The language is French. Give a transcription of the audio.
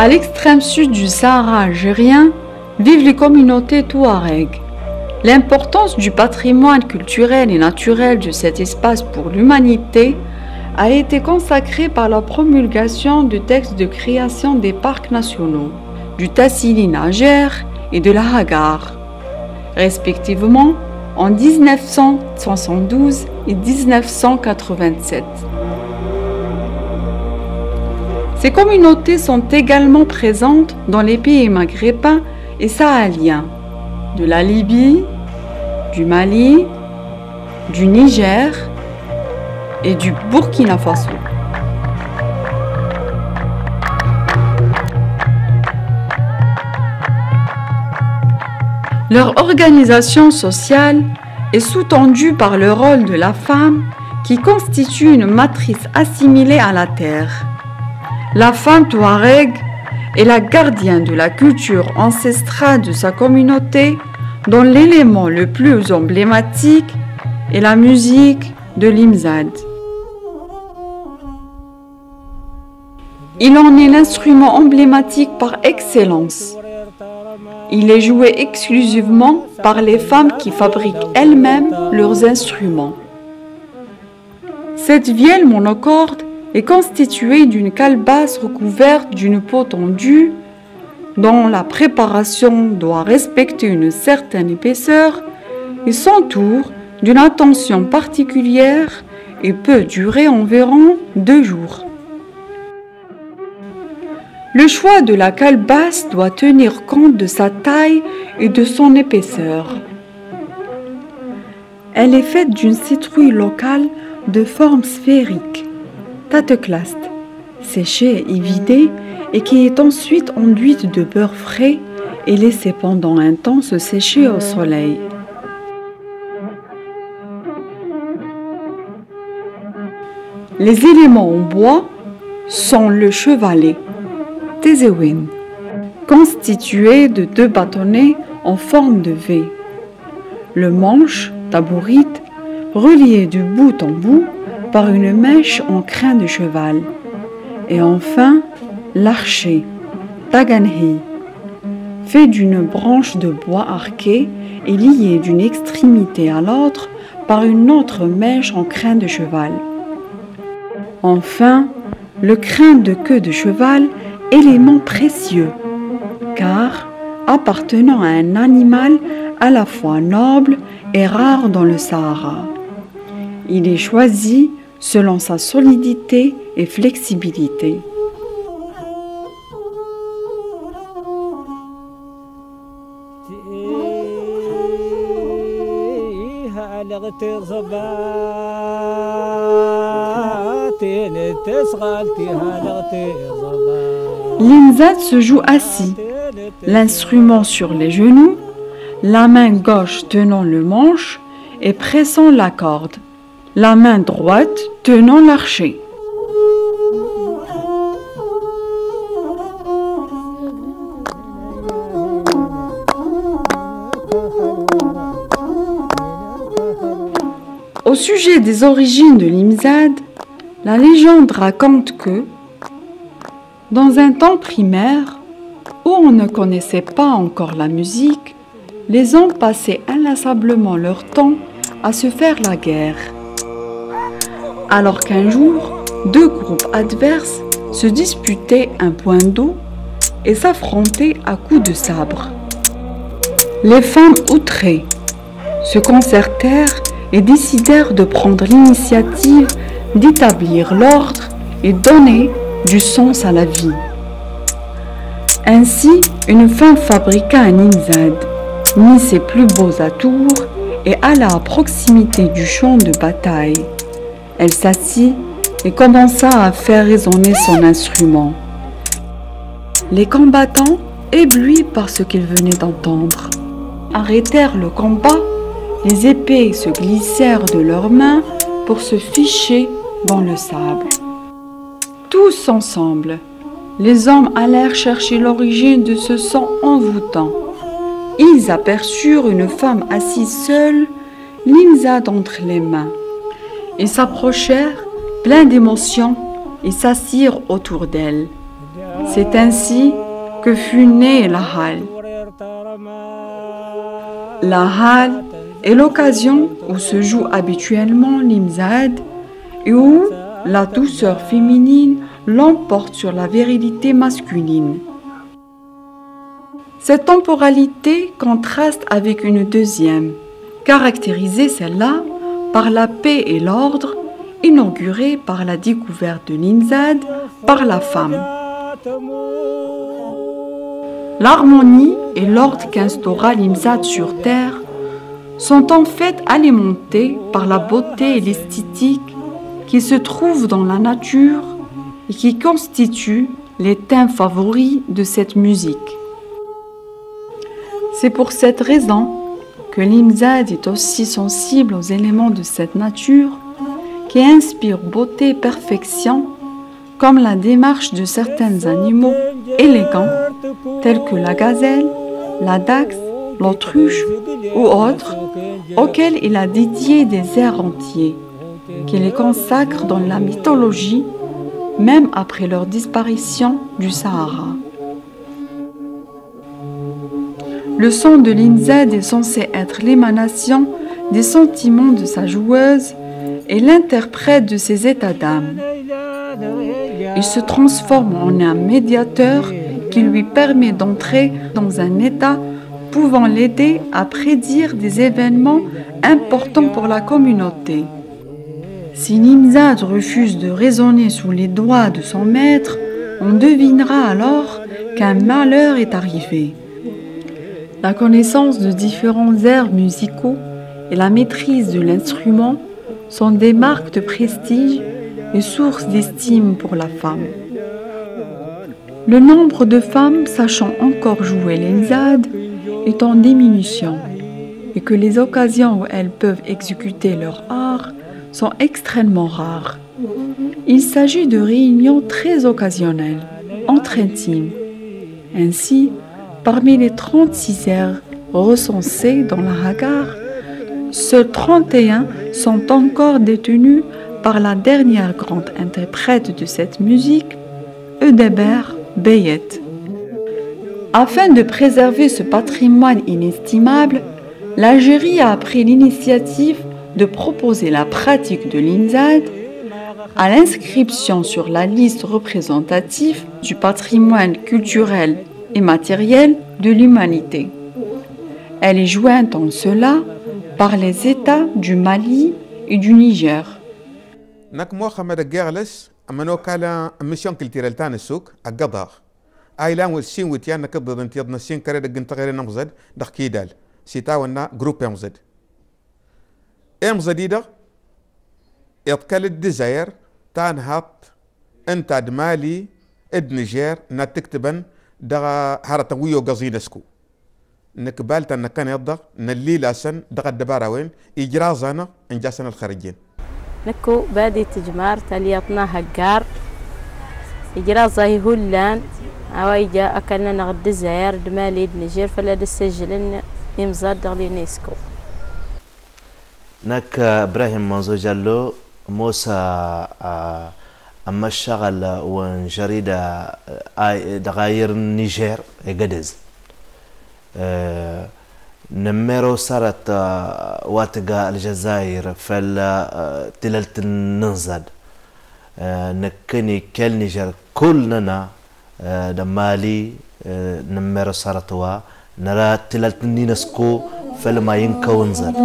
À l'extrême sud du Sahara algérien, vivent les communautés touaregs. L'importance du patrimoine culturel et naturel de cet espace pour l'humanité a été consacrée par la promulgation du texte de création des parcs nationaux, du Tassili Najer et de la Hagar, respectivement en 1972 et 1987. Ces communautés sont également présentes dans les pays maghrébins et sahéliens, de la Libye, du Mali, du Niger et du Burkina Faso. Leur organisation sociale est sous-tendue par le rôle de la femme qui constitue une matrice assimilée à la terre. La femme touareg est la gardienne de la culture ancestrale de sa communauté, dont l'élément le plus emblématique est la musique de l'imzad. Il en est l'instrument emblématique par excellence. Il est joué exclusivement par les femmes qui fabriquent elles-mêmes leurs instruments. Cette vielle monocorde est constituée d'une calebasse recouverte d'une peau tendue dont la préparation doit respecter une certaine épaisseur et s'entoure d'une attention particulière et peut durer environ 2 jours. Le choix de la calebasse doit tenir compte de sa taille et de son épaisseur. Elle est faite d'une citrouille locale de forme sphérique, tateklast, séchée et vidée et qui est ensuite enduite de beurre frais et laissée pendant un temps se sécher au soleil. Les éléments en bois sont le chevalet, Tezewin, constitué de 2 bâtonnets en forme de V, le manche, tabourit, relié de bout en bout par une mèche en crin de cheval, et enfin l'archet, Taganhi, fait d'une branche de bois arquée et liée d'une extrémité à l'autre par une autre mèche en crin de cheval. Enfin, le crin de queue de cheval, élément précieux, car appartenant à un animal à la fois noble et rare dans le Sahara. Il est choisi selon sa solidité et flexibilité. L'imzad se joue assis, l'instrument sur les genoux, la main gauche tenant le manche et pressant la corde, la main droite tenant l'archet. Au sujet des origines de l'imzad, la légende raconte que, dans un temps primaire, où on ne connaissait pas encore la musique, les hommes passaient inlassablement leur temps à se faire la guerre. Alors qu'un jour, 2 groupes adverses se disputaient un point d'eau et s'affrontaient à coups de sabre. Les femmes outrées se concertèrent et décidèrent de prendre l'initiative d'établir l'ordre et donner du sens à la vie. Ainsi, une femme fabriqua un imzad, mit ses plus beaux atours et alla à proximité du champ de bataille. Elle s'assit et commença à faire résonner son instrument. Les combattants, éblouis par ce qu'ils venaient d'entendre, arrêtèrent le combat. Les épées se glissèrent de leurs mains pour se ficher dans le sable. Tous ensemble, les hommes allèrent chercher l'origine de ce son envoûtant. Ils aperçurent une femme assise seule, l'imzad entre les mains. Ils s'approchèrent, pleins d'émotion, et s'assirent autour d'elle. C'est ainsi que fut née la Hal. La Hal est l'occasion où se joue habituellement l'imzad et où la douceur féminine l'emporte sur la virilité masculine. Cette temporalité contraste avec une deuxième, caractérisée celle-là par la paix et l'ordre, inaugurée par la découverte de l'imzad par la femme. L'harmonie et l'ordre qu'instaura l'imzad sur terre sont en fait alimentés par la beauté et l'esthétique qui se trouvent dans la nature et qui constituent les thèmes favoris de cette musique. C'est pour cette raison que l'imzad est aussi sensible aux éléments de cette nature qui inspirent beauté et perfection, comme la démarche de certains animaux élégants tels que la gazelle, la dachse, l'autruche ou autres, auxquels il a dédié des airs entiers, qui les consacrent dans la mythologie, même après leur disparition du Sahara. Le son de l'imzad est censé être l'émanation des sentiments de sa joueuse et l'interprète de ses états d'âme. Il se transforme en un médiateur qui lui permet d'entrer dans un état pouvant l'aider à prédire des événements importants pour la communauté. Si l'imzad refuse de résonner sous les doigts de son maître, on devinera alors qu'un malheur est arrivé. La connaissance de différents airs musicaux et la maîtrise de l'instrument sont des marques de prestige et sources d'estime pour la femme. Le nombre de femmes sachant encore jouer l'imzad est en diminution et que les occasions où elles peuvent exécuter leur art sont extrêmement rares. Il s'agit de réunions très occasionnelles, entre intimes. Ainsi, parmi les 36 airs recensés dans la Hagar, seuls 31 sont encore détenus par la dernière grande interprète de cette musique, Edeber Beyet. Afin de préserver ce patrimoine inestimable, l'Algérie a pris l'initiative de proposer la pratique de l'imzad à l'inscription sur la liste représentative du patrimoine culturel et matériel de l'humanité. Elle est jointe en cela par les États du Mali et du Niger. دغا هارتا ويو غازينسكو نكبال تنكن يضغ نلي لاسن دغا الدباراوين إجرازانا إنجاسنا الخارجين نكو بادي تجمار تالياتنا هجار إجرازا هولان أوايجا أكلنا نغد الزهير دمالي نيجير فلا دسجلن إمزاد دغلي نيسكو نك إبراهيم منزو جالو موسى أما الشغل وجريدة دغاير النيجر قدز نميرو صارت واتقا الجزائر فلا تلالت الننزد نكني كل نيجر كلنا دمالي نميرو صارت وا نرى تلالت النينسكو فلما ينكو نزد